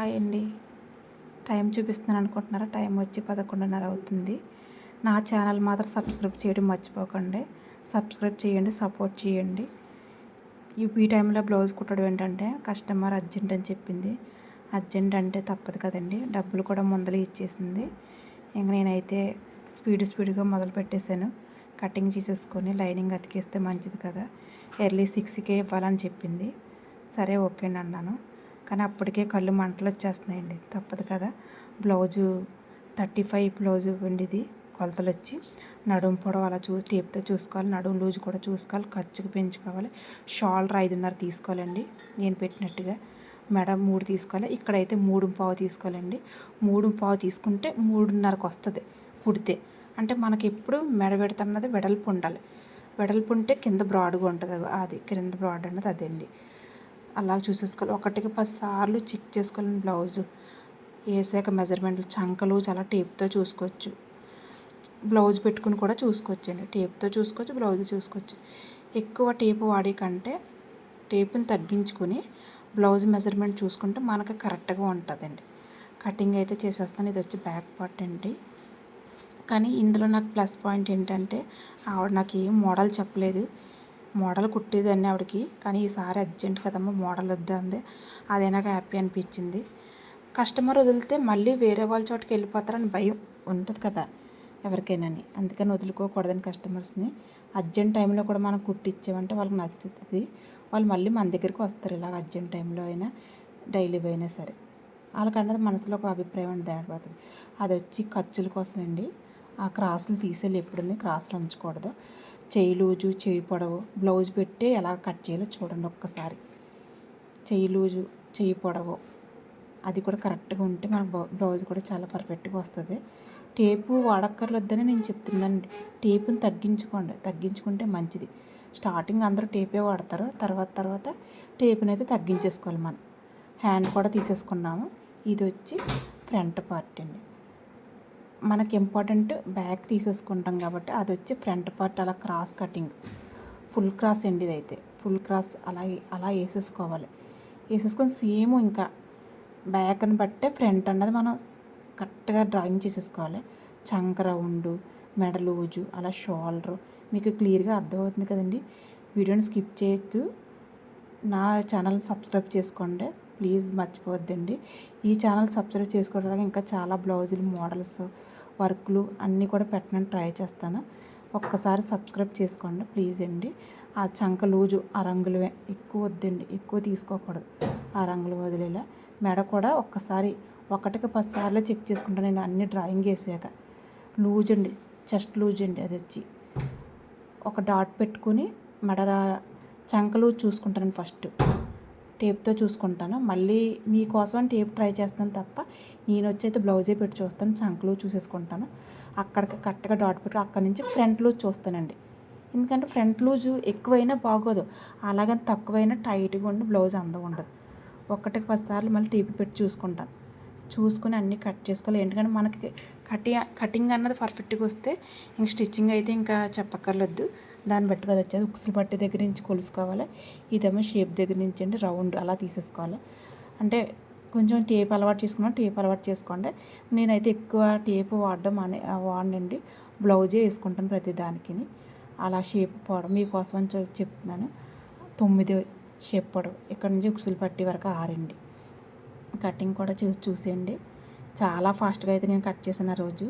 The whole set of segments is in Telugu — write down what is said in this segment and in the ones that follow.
హాయ్ అండి. టైం చూపిస్తున్నాను అనుకుంటున్నారా? టైం వచ్చి 11:30 అవుతుంది. నా ఛానల్ మాత్రం సబ్స్క్రైబ్ చేయడం మర్చిపోకండి. సబ్స్క్రైబ్ చేయండి, సపోర్ట్ చేయండి. ఈ టైంలో బ్లౌజ్ కుట్టడం ఏంటంటే కస్టమర్ అర్జెంట్ అని చెప్పింది. అర్జెంట్ అంటే తప్పదు కదండి. డబ్బులు కూడా ముందలే ఇచ్చేసింది. ఇంక నేనైతే స్పీడ్గా మొదలు పెట్టేశాను. కటింగ్ చేసేసుకొని లైనింగ్ అతికేస్తే మంచిది కదా, ఎర్లీ 6కే ఇవ్వాలని చెప్పింది. సరే ఓకే అండి అన్నాను. కానీ అప్పటికే కళ్ళు మంటలు వచ్చేస్తున్నాయండి. తప్పదు కదా. బ్లౌజు 35 బ్లౌజు వెండిది కొలతలు వచ్చి నడుము పొడవు అలా టేప్తో చూసుకోవాలి. నడుము లూజు కూడా చూసుకోవాలి. ఖర్చుకు పెంచుకోవాలి. షోల్డర్ 5.5 తీసుకోవాలండి నేను పెట్టినట్టుగా. మెడ 3 తీసుకోవాలి. ఇక్కడైతే 3.25 తీసుకోవాలండి. 3.25 తీసుకుంటే 3.5కి వస్తుంది కుడితే. అంటే మనకి ఎప్పుడు మెడ పెడుతున్నది వెడల్పు ఉండాలి. వెడల్పు ఉంటే కింద బ్రాడ్గా ఉంటుంది. అది కింద బ్రాడ్ అన్నది అదండి. అలా చూసేసుకోవాలి. 1కి 10 సార్లు చెక్ చేసుకోవాలండి. బ్లౌజు వేసాక మెజర్మెంట్లు చంకలు చాలా టేప్తో చూసుకోవచ్చు. బ్లౌజ్ పెట్టుకుని కూడా చూసుకోవచ్చండి. టేప్తో చూసుకోవచ్చు, బ్లౌజ్ చూసుకోవచ్చు. ఎక్కువ టేపు వాడే కంటే టేపుని తగ్గించుకుని బ్లౌజ్ మెజర్మెంట్ చూసుకుంటే మనకు కరెక్ట్గా ఉంటుందండి. కటింగ్ అయితే చేసేస్తాను. ఇది వచ్చి బ్యాక్ పార్ట్ అండి. కానీ ఇందులో నాకు ప్లస్ పాయింట్ ఏంటంటే ఆవిడ నాకు ఏం మోడల్ చెప్పలేదు. మోడల్ కుట్టేదాన్ని ఆవిడకి. కానీ ఈసారి అర్జెంట్ కదమ్మా మోడల్ వద్దంది. అదే నాకు హ్యాపీ అనిపించింది. కస్టమర్ వదిలితే మళ్ళీ వేరే వాళ్ళ చోటుకి వెళ్ళిపోతారని భయం ఉంటుంది కదా ఎవరికైనాని. అందుకని వదులుకోకూడదని కస్టమర్స్ని. అర్జెంట్ టైంలో కూడా మనం కుట్టించామంటే వాళ్ళకి నచ్చుతుంది. వాళ్ళు మళ్ళీ మన దగ్గరికి వస్తారు. ఇలాగ అర్జెంట్ టైంలో అయినా డైలీ అయినా సరే. వాళ్ళకన్నది మనసులో ఒక అభిప్రాయం అని దాడిపోతుంది. అది వచ్చి ఖర్చుల కోసం అండి. ఆ క్రాసులు తీసేయాలి. ఎప్పుడన్నీ క్రాసులు ఉంచకూడదు. చెయ్యి లూజు, చెయ్యి పొడవు, బ్లౌజ్ పెట్టి ఎలా కట్ చేయాలో చూడండి ఒక్కసారి. చెయ్యి లూజు, చెయ్యి పొడవు అది కూడా కరెక్ట్గా ఉంటే మన బ్లౌజ్ కూడా చాలా పర్ఫెక్ట్గా వస్తుంది. టేపు వాడక్కర్లేదని నేను చెప్తున్నాను. టేపుని తగ్గించుకుంటే మంచిది. స్టార్టింగ్ అందరూ టేపే వాడతారు. తర్వాత టేపుని అయితే తగ్గించేసుకోవాలి మనం. హ్యాండ్ కూడా తీసేసుకున్నాము. ఇది వచ్చి ఫ్రంట్ పార్ట్ అండి. మనకి ఇంపార్టెంట్ బ్యాక్ తీసేసుకుంటాం కాబట్టి అది వచ్చి ఫ్రంట్ పార్ట్ అలా క్రాస్ కటింగ్ ఫుల్ క్రాస్ అండి. ఇది అయితే ఫుల్ క్రాస్ అలా వేసేసుకోవాలి. వేసేసుకొని సేమ్ ఇంకా బ్యాక్ని బట్టే ఫ్రంట్ అన్నది మనం కరెక్ట్గా డ్రాయింగ్ చేసేసుకోవాలి. చంక రౌండ్, మెడ లూజు, అలా షోల్డర్ మీకు క్లియర్గా అర్థమవుతుంది కదండి. వీడియోని స్కిప్ చేయొద్దు. నా ఛానల్ సబ్స్క్రైబ్ చేసుకోండి ప్లీజ్, మర్చిపోవద్దండి. ఈ ఛానల్ సబ్స్క్రైబ్ చేసుకోవడానికి ఇంకా చాలా బ్లౌజులు, మోడల్స్, వర్క్లు అన్నీ కూడా పెట్టడానికి ట్రై చేస్తాను. ఒక్కసారి సబ్స్క్రైబ్ చేసుకోండి ప్లీజ్ అండి. ఆ చంక లూజు ఆ రంగులు ఎక్కువ వద్దండి, ఎక్కువ తీసుకోకూడదు. ఆ రంగులు వదిలేలా. మెడ కూడా ఒక్కసారి 1కి 10 సార్లు చెక్ చేసుకుంటాను నేను అన్ని డ్రాయింగ్ వేసాక. లూజ్ అండి, చెస్ట్ లూజ్ అండి. అది వచ్చి ఒక డాట్ పెట్టుకుని మెడ చంక లూజ్ చూసుకుంటాను ఫస్ట్. టేప్తో చూసుకుంటాను. మళ్ళీ మీకోసం టేప్ ట్రై చేస్తాను తప్ప నేను వచ్చి అయితే బ్లౌజే పెట్టి చూస్తాను. చంకలు చూసేసుకుంటాను. అక్కడికి కరెక్ట్గా డాట్ పెట్టి అక్కడి నుంచి ఫ్రంట్ లూజ్ చూస్తానండి. ఎందుకంటే ఫ్రంట్ లూజు ఎక్కువైనా బాగోదు, అలాగని తక్కువైనా టైట్గా ఉండి బ్లౌజ్ అందం ఉండదు. 1కి 10 సార్లు మళ్ళీ టేప్ పెట్టి చూసుకుంటాను. చూసుకుని అన్నీ కట్ చేసుకోవాలి. ఎందుకంటే మనకి కటింగ్ అన్నది పర్ఫెక్ట్గా వస్తే ఇంక స్టిచ్చింగ్ అయితే ఇంకా చెప్పక్కర్లేదు. దాన్ని బట్టి కదా వచ్చేది. ఉక్సులు పట్టి దగ్గర నుంచి కొలుసుకోవాలి. ఇదేమో షేప్ దగ్గర నుంచి అండి రౌండ్ అలా తీసేసుకోవాలి. అంటే కొంచెం టేప్ అలవాటు చేసుకున్నాను. టేప్ అలవాటు చేసుకోండి. నేనైతే ఎక్కువ టేపు వాడనండి. బ్లౌజే వేసుకుంటాను ప్రతి దానికి. అలా షేప్ పొడవు మీకోసం అని చెప్తున్నాను. 9 షేప్ పొడవు ఇక్కడ నుంచి ఉక్సులు పట్టి వరకు 6 అండి. కటింగ్ కూడా చూసేయండి. చాలా ఫాస్ట్గా అయితే నేను కట్ చేసిన రోజు.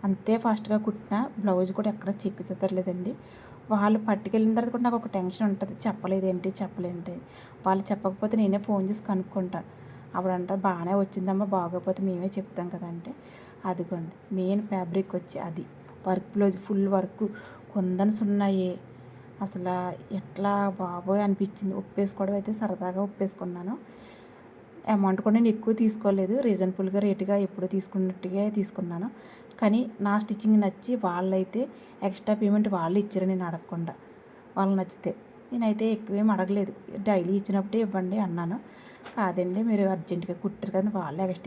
అంతే ఫాస్ట్గా కుట్టిన బ్లౌజ్ కూడా ఎక్కడ చెక్కు చెదరలేదండి. వాళ్ళు పట్టుకెళ్ళిన తర్వాత కూడా నాకు ఒక టెన్షన్ ఉంటుంది. చెప్పలేదేంటి. వాళ్ళు చెప్పకపోతే నేనే ఫోన్ చేసి కనుక్కుంటాను. అప్పుడంటారు బాగానే వచ్చిందమ్మా, బాగోకపోతే మేమే చెప్తాం కదా అంటే. అదిగోండి మెయిన్ ఫ్యాబ్రిక్ వచ్చి అది వర్క్ బ్లౌజ్ ఫుల్ వర్క్ కుందన్స్ ఉన్నాయి. అసలు ఎట్లా బాబోయ్ అనిపించింది. ఉప్పేసుకోవడం అయితే సరదాగా ఉప్పేసుకున్నాను. అమౌంట్ కూడా నేను ఎక్కువ తీసుకోలేదు. రీజనబుల్గా రేటుగా ఎప్పుడు తీసుకున్నట్టుగా తీసుకున్నాను. కానీ నా స్టిచ్చింగ్ నచ్చి వాళ్ళైతే ఎక్స్ట్రా పేమెంట్ వాళ్ళు ఇచ్చారు నేను అడగకుండా. వాళ్ళు నచ్చితే నేనైతే ఎక్కువేం అడగలేదు. డైలీ ఇచ్చినప్పుడే ఇవ్వండి అన్నాను. కాదండి మీరు అర్జెంటుగా కుట్టారు కదా, వాళ్ళే ఎక్స్ట్రా